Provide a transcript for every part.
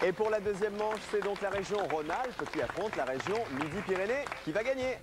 Et pour la deuxième manche, c'est donc la région Rhône-Alpes qui affronte la région Midi-Pyrénées qui va gagner.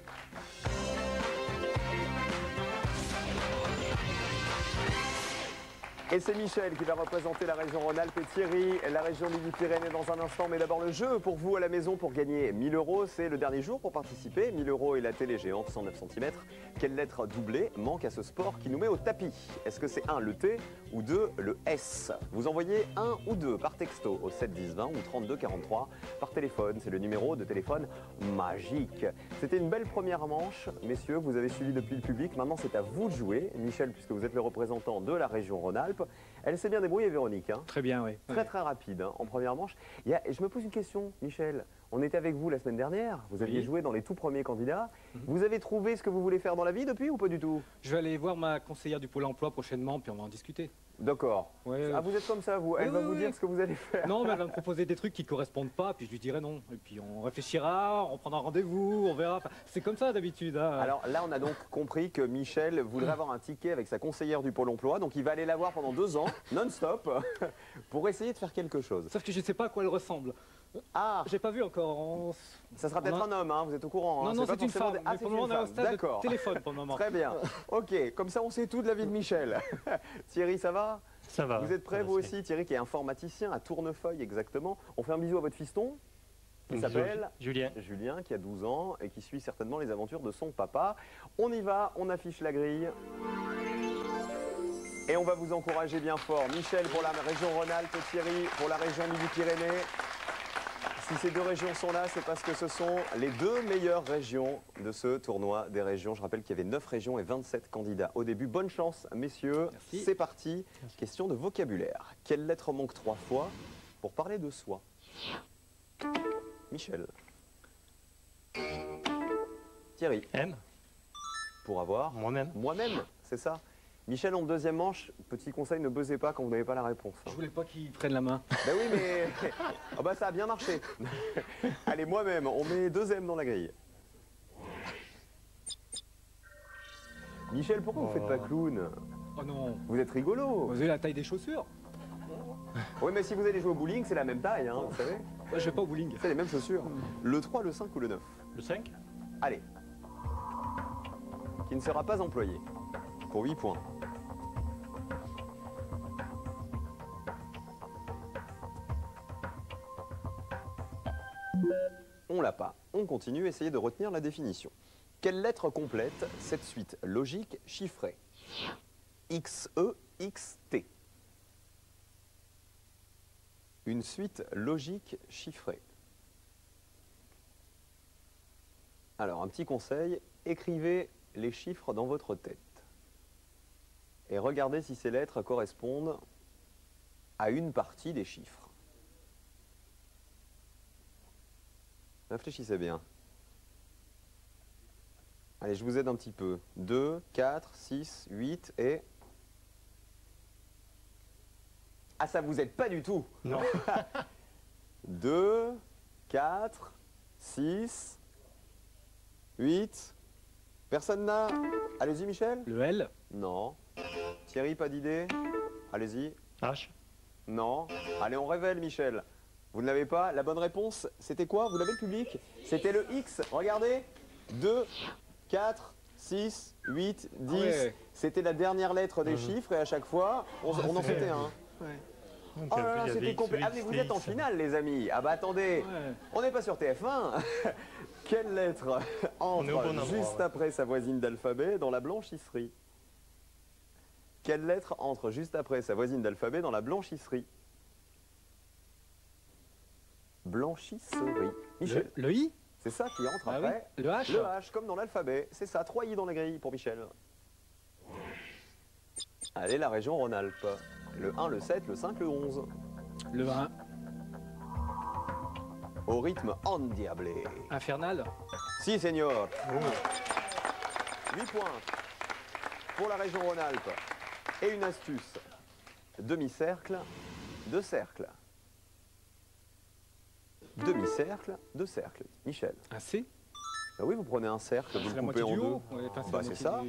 Et c'est Michel qui va représenter la région Rhône-Alpes et Thierry, la région Midi-Pyrénées dans un instant. Mais d'abord le jeu pour vous à la maison pour gagner 1000 €. C'est le dernier jour pour participer. 1000 € et la télé géante 109 cm. Quelle lettre doublée manque à ce sport qui nous met au tapis? Est-ce que c'est 1 le T ou 2 le S? Vous envoyez 1 ou 2 par texto au 7 10 20 ou 32 43 par téléphone. C'est le numéro de téléphone magique. C'était une belle première manche. Messieurs, vous avez suivi depuis le public. Maintenant, c'est à vous de jouer. Michel, puisque vous êtes le représentant de la région Rhône-Alpes. Elle s'est bien débrouillée, Véronique. Hein. Très bien, oui. Très très rapide hein, en première manche. Je me pose une question, Michel. On était avec vous la semaine dernière. Vous aviez joué dans les tout premiers candidats. Vous avez trouvé ce que vous voulez faire dans la vie depuis ou pas du tout? Je vais aller voir ma conseillère du Pôle emploi prochainement, puis on va en discuter. D'accord. Ouais, ah, vous êtes comme ça, vous? Elle va vous dire ce que vous allez faire? Non, mais elle va me proposer des trucs qui ne correspondent pas, puis je lui dirai non. Et puis on réfléchira, on prendra rendez-vous, on verra. Enfin, c'est comme ça d'habitude. Hein. Alors là, on a donc compris que Michel voudrait avoir un ticket avec sa conseillère du Pôle emploi. Donc il va aller la voir pendant 2 ans, non-stop, pour essayer de faire quelque chose. Sauf que je ne sais pas à quoi elle ressemble. Ah, j'ai pas vu encore. Ça sera peut-être un homme, hein, vous êtes au courant. Non, hein, non, c'est une femme. Ah, mais pour le moment, on est au stade de téléphone pour le moment. Très bien. Ok, comme ça, on sait tout de la vie de Michel. Thierry, ça va? Ça va. Vous êtes prêts, vous aussi? Thierry, qui est informaticien à Tournefeuille, exactement. On fait un bisou à votre fiston qui s'appelle Julien. Julien, qui a 12 ans et qui suit certainement les aventures de son papa. On y va, on affiche la grille. Et on va vous encourager bien fort. Michel pour la région Rhône-Alpes, Thierry pour la région Midi-Pyrénées. Si ces deux régions sont là, c'est parce que ce sont les 2 meilleures régions de ce tournoi des régions. Je rappelle qu'il y avait 9 régions et 27 candidats. Au début, bonne chance, messieurs. C'est parti. Question de vocabulaire. Quelle lettre manque 3 fois pour parler de soi? Michel. Thierry. M. Pour avoir Moi-même. Moi-même, c'est ça. Michel, en deuxième manche, petit conseil, ne buzzez pas quand vous n'avez pas la réponse. Je voulais pas qu'il prenne la main. Ben oui, mais oh bah ça a bien marché. Allez, moi-même, on met 2 M dans la grille. Michel, pourquoi vous faites pas clown? Oh non. Vous êtes rigolo. Vous avez la taille des chaussures. Oui, mais si vous allez jouer au bowling, c'est la même taille, hein, vous savez. Moi, je vais pas au bowling. C'est les mêmes chaussures. Le 3, le 5 ou le 9? Le 5. Allez. Qui ne sera pas employé. Pour 8 points. On l'a pas. On continue, essayez de retenir la définition. Quelle lettre complète cette suite logique chiffrée? X, E, X, T. Une suite logique chiffrée. Alors, un petit conseil, écrivez les chiffres dans votre tête. Et regardez si ces lettres correspondent à une partie des chiffres. Réfléchissez bien. Allez, je vous aide un petit peu. 2, 4, 6, 8 et... Ah, ça vous aide pas du tout. Non. 2, 4, 6, 8. Personne n'a... Allez-y, Michel. Le L. Non. Thierry, pas d'idée? Allez-y. H. Non. Allez, on révèle, Michel. Vous ne l'avez pas? La bonne réponse, c'était quoi? Vous l'avez, le public? C'était le X. Regardez. 2, 4, 6, 8, 10. Ouais. C'était la dernière lettre des chiffres et à chaque fois, on en sautait un. Ouais. Oh là là, c'était complet. Ah, mais vous êtes en finale, les amis. Ah bah attendez, on n'est pas sur TF1. Quelle lettre entre juste après sa voisine d'alphabet dans la blanchisserie? Quelle lettre entre juste après sa voisine d'alphabet dans la blanchisserie? Blanchisserie. Michel. Le I? C'est ça qui entre après. Oui. Le H? Le H, comme dans l'alphabet. C'est ça, 3 I dans la grille pour Michel. Allez, la région Rhône-Alpes. Le 1, le 7, le 5, le 11. Le 1. Au rythme endiablé. Infernal? Si, seigneur. 8 points pour la région Rhône-Alpes. Et une astuce. Demi-cercle, 2 cercles. Demi-cercle, 2 cercles. Michel. Un C? Ben oui, vous prenez un cercle, vous le coupez en 2. Ouais, bah, c'est ça.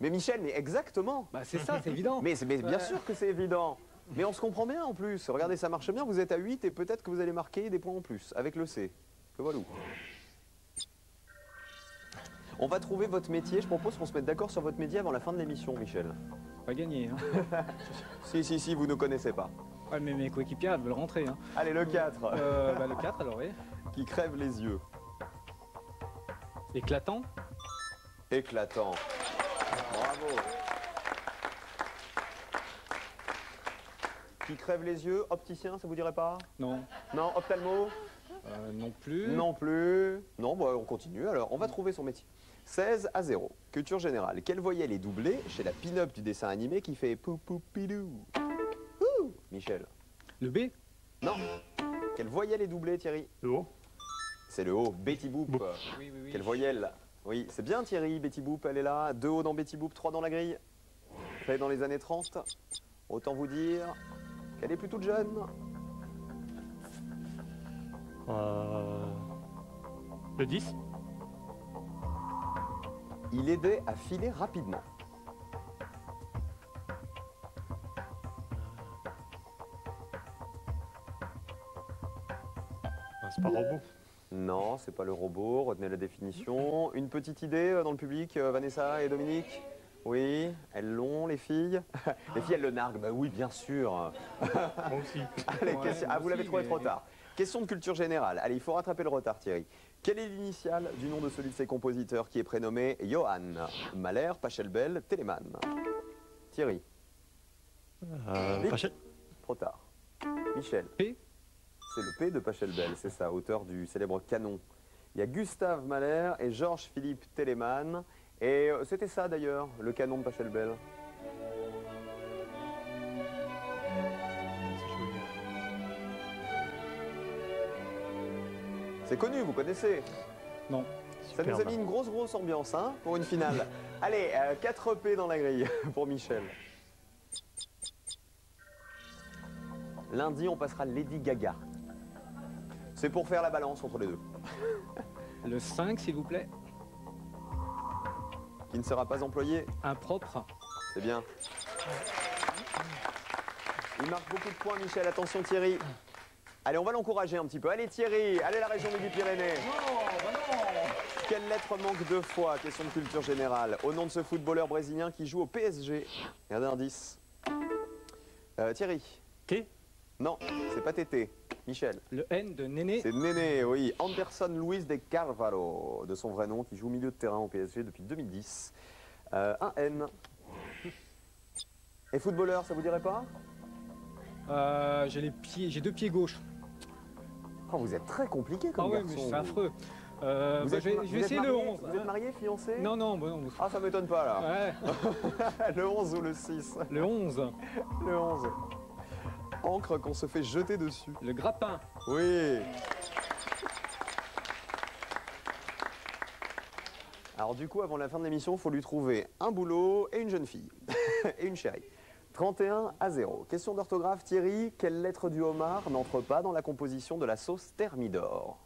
Mais Michel, mais exactement. Bah, c'est ça, c'est évident. Mais bien sûr que c'est évident. Mais on se comprend bien en plus. Regardez, ça marche bien. Vous êtes à 8 et peut-être que vous allez marquer des points en plus avec le C. Le voilà. On va trouver votre métier. Je propose qu'on se mette d'accord sur votre métier avant la fin de l'émission, Michel. Pas gagné. Hein. Si, vous ne connaissez pas. Ouais, mais mes coéquipiers veulent rentrer. Hein. Allez, le 4. Le 4, alors oui. Qui crève les yeux. Éclatant. Éclatant. Bravo. Qui crève les yeux. Opticien, ça vous dirait pas? Non. Non, ophtalmo? Non plus. Non plus. Non, bah, on continue alors. On va trouver son métier. 16-0. Culture générale. Quelle voyelle est doublée chez la pin-up du dessin animé qui fait pou pou pidou? Ouh, Michel. Le B. Non. Quelle voyelle est doublée, Thierry? Le haut. C'est le haut. Betty Boop. Oui. Quelle voyelle? Oui, c'est bien Thierry. Betty Boop, elle est là. 2 hauts dans Betty Boop, 3 dans la grille. Créée dans les années 30. Autant vous dire qu'elle est plutôt jeune. Le 10. Il aidait à filer rapidement. C'est pas robot. Non, c'est pas le robot. Retenez la définition. Une petite idée dans le public, Vanessa et Dominique? Oui, elles l'ont, les filles. Les filles, elles le narguent. Bah oui, bien sûr. Moi aussi. Allez, Ouais, question... moi Ah, vous l'avez aussi, trouvé mais- trop tard. Question de culture générale. Allez, il faut rattraper le retard, Thierry. Quelle est l'initiale du nom de celui de ses compositeurs qui est prénommé Johann Mahler, Pachelbel, Telemann? Thierry, Pachel. trop tard. Michel. P. C'est le P de Pachelbel, c'est ça, auteur du célèbre canon. Il y a Gustave Mahler et Georges Philippe Telemann. Et c'était ça d'ailleurs, le canon de Pachelbel. C'est connu, vous connaissez. Non. Ça nous a mis une grosse ambiance hein, pour une finale. Allez, 4 P dans la grille pour Michel. Lundi, on passera Lady Gaga. C'est pour faire la balance entre les deux. Le 5, s'il vous plaît. Qui ne sera pas employé, Impropre. c'est bien. Il marque beaucoup de points, Michel. Attention, Thierry. Allez, on va l'encourager un petit peu. Allez, Thierry, allez, la région Midi-Pyrénées. Quelle lettre manque 2 fois? Question de culture générale. Au nom de ce footballeur brésilien qui joue au PSG. Regardez un 10. Thierry. T. Non, c'est pas Tété. Michel. Le N de Néné. C'est Néné, oui. Anderson Luis de Carvalho, de son vrai nom, qui joue milieu de terrain au PSG depuis 2010. Un N. Et footballeur, ça vous dirait pas? J'ai 2 pieds gauches. Oh, vous êtes très compliqué Ah comme ouais, mais garçon. c'est affreux. Vous Je êtes vais essayer le marié 11. Vous êtes marié, fiancé? Non, non. Ah, ça m'étonne pas là. Ouais, Le 11 ou le 6? le 11. Le 11. Encre qu'on se fait jeter dessus. Le grappin. Oui. Alors du coup, avant la fin de l'émission, il faut lui trouver un boulot et une jeune fille. Et une chérie. 31-0. Question d'orthographe, Thierry. Quelle lettre du homard n'entre pas dans la composition de la sauce thermidor?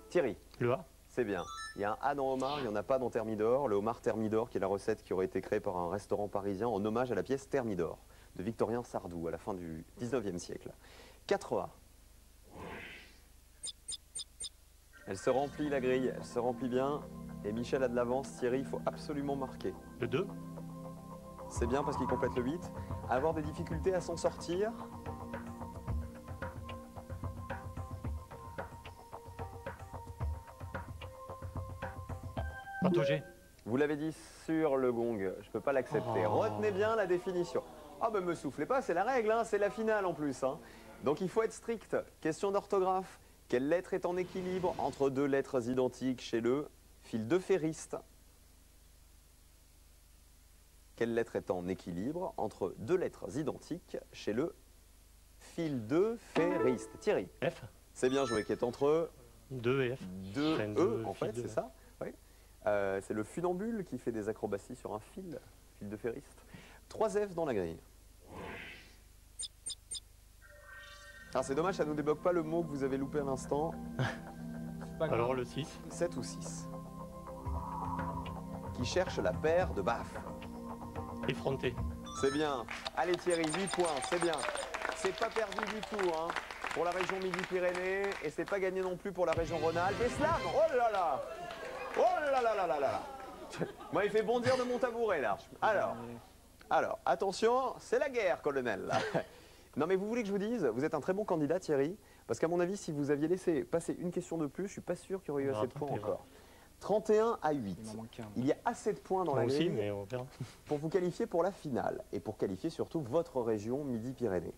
Thierry. Le A. C'est bien. Il y a un A dans homard, il n'y en a pas dans thermidor. Le homard thermidor, qui est la recette qui aurait été créée par un restaurant parisien en hommage à la pièce Thermidor de Victorien Sardou à la fin du 19e siècle. 4A. Elle se remplit la grille, elle se remplit bien. Et Michel a de l'avance. Thierry, il faut absolument marquer. Le 2. C'est bien parce qu'il complète le 8. Avoir des difficultés à s'en sortir. Patauger. Vous l'avez dit sur le gong, je ne peux pas l'accepter. Oh. Retenez bien la définition. Ah ben me soufflez pas, c'est la règle, hein, c'est la finale en plus. Hein. Donc il faut être strict. Question d'orthographe. Quelle lettre est en équilibre entre 2 lettres identiques chez le fil de ferriste? Quelle lettre est en équilibre entre 2 lettres identiques chez le fil de ferriste? Thierry. F. C'est bien joué, qui est entre 2 et F. 2 Enfin, E deux en fait, fils de- c'est ça? Oui. C'est le funambule qui fait des acrobaties sur un fil de ferriste. 3 F dans la grille. Alors c'est dommage, ça ne nous débloque pas le mot que vous avez loupé à l'instant. C'est pas grave. Alors le 6. 7 ou 6. Qui cherche la paire de baffes. Effronté. C'est bien. Allez Thierry, 8 points, c'est bien. C'est pas perdu du tout hein, pour la région Midi-Pyrénées et c'est pas gagné non plus pour la région Rhône-Alpes. Et Slam, oh là là, oh là là là là là. Moi, il fait bondir de mon tabouret là. Alors, attention, c'est la guerre, colonel. Là. Non mais vous voulez que je vous dise, vous êtes un très bon candidat Thierry, parce qu'à mon avis, si vous aviez laissé passer une question de plus, je suis pas sûr qu'il y aurait eu assez de points encore. 31 à 8. Il m'en manque un. Il y a assez de points dans Moi la aussi, grille mais on verra. pour vous qualifier pour la finale et pour qualifier surtout votre région Midi-Pyrénées.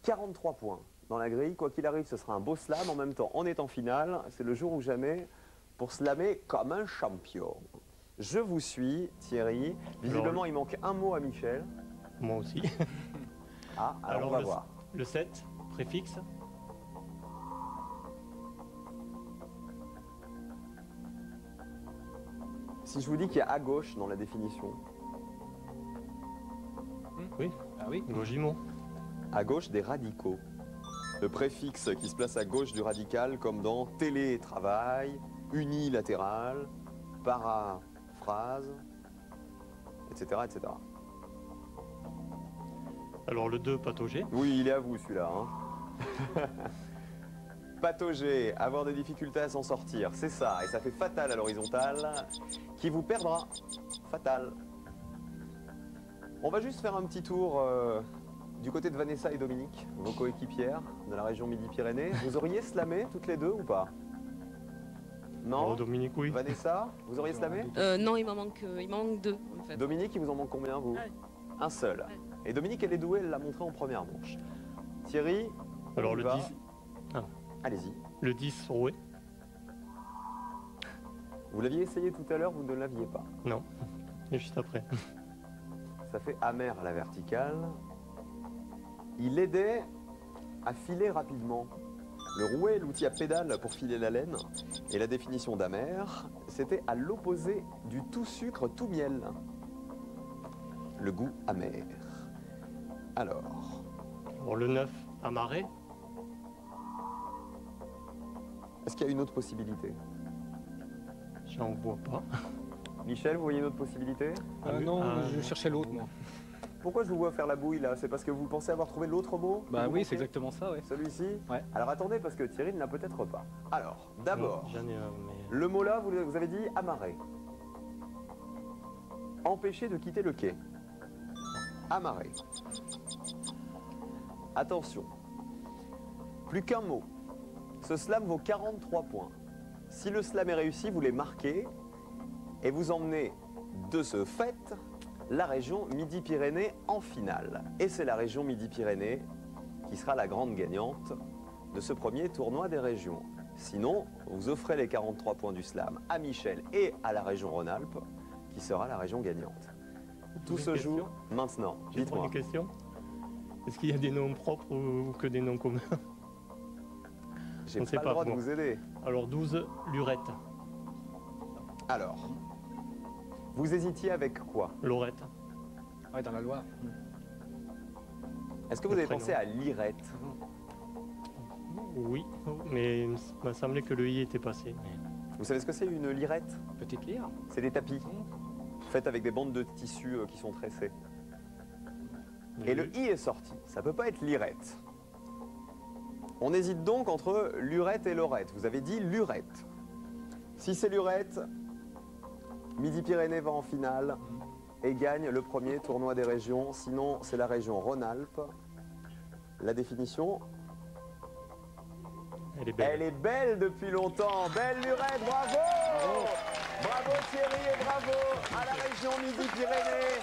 43 points dans la grille, quoi qu'il arrive, ce sera un beau slam. En même temps, on est en finale, c'est le jour ou jamais pour slammer comme un champion. Je vous suis, Thierry. Visiblement, il manque un mot à Michel. Moi aussi. Ah, alors on va voir. Le 7, préfixe. Si je vous dis qu'il y a à gauche dans la définition, Oui, Ah oui. logiment. à gauche des radicaux. Le préfixe qui se place à gauche du radical comme dans télétravail, unilatéral, paraphrase, etc., etc. Alors le 2, patauger. Oui, il est à vous celui-là. Hein. Patauger, avoir des difficultés à s'en sortir, c'est ça. Et ça fait fatal à l'horizontale, qui vous perdra. Fatal. On va juste faire un petit tour du côté de Vanessa et Dominique, vos coéquipières de la région Midi-Pyrénées. Vous auriez slamé toutes les deux ou pas? Non. Oh, Dominique, oui. Vanessa, vous auriez slamé? Non, il m'en manque 2 en fait. Dominique, il vous en manque combien vous? Un seul. Et Dominique, elle est douée, elle l'a montré en première manche. Thierry, on Alors y le va. 10. Ah, Allez-y. le 10, roué. Vous l'aviez essayé tout à l'heure, vous ne l'aviez pas. Non. Et juste après. Ça fait amer à la verticale. Il aidait à filer rapidement. Le rouet, l'outil à pédale pour filer la laine. Et la définition d'amer, c'était à l'opposé du tout sucre, tout miel. Le goût amer. Alors, Alors le 9, amarré. est-ce qu'il y a une autre possibilité? J'en vois pas. Michel, vous voyez une autre possibilité? Non, je cherchais l'autre, moi. Pourquoi je vous vois faire la bouille là? C'est parce que vous pensez avoir trouvé l'autre mot? Bah que vous oui, manquez c'est exactement ça, ouais. Celui-ci? Ouais. Alors attendez, parce que Thierry ne l'a peut-être pas. Alors, d'abord, J'en ai un, mais... le mot là, vous avez dit amarrer. Empêcher de quitter le quai. Amarrer. Attention. Plus qu'un mot. Ce slam vaut 43 points. Si le slam est réussi, vous les marquez et vous emmenez de ce fait la région Midi-Pyrénées en finale. Et c'est la région Midi-Pyrénées qui sera la grande gagnante de ce premier tournoi des régions. Sinon, vous offrez les 43 points du slam à Michel et à la région Rhône-Alpes, qui sera la région gagnante. Tout se joue maintenant. J'ai Dites-moi. une question. Est-ce qu'il y a des noms propres ou que des noms communs? J'ai on pas sait le pas, droit de moi. vous aider. Alors 12, lurette. Alors, vous hésitiez avec quoi? Lorette. Ouais, dans la Loire. Est-ce que vous Le avez prénom. pensé à lirette? Oui, mais il m'a semblé que le i était passé. Vous savez ce que c'est une lirette? Petite lyre. C'est des tapis, faits avec des bandes de tissu qui sont tressées. Et le i est sorti, ça peut pas être lirette. On hésite donc entre lurette et lorette. Vous avez dit lurette. Si c'est lurette, Midi-Pyrénées va en finale et gagne le premier tournoi des régions. Sinon, c'est la région Rhône-Alpes. La définition, Elle est belle. elle est belle depuis longtemps. Belle lurette, bravo! Bravo Thierry et bravo à la région Midi-Pyrénées.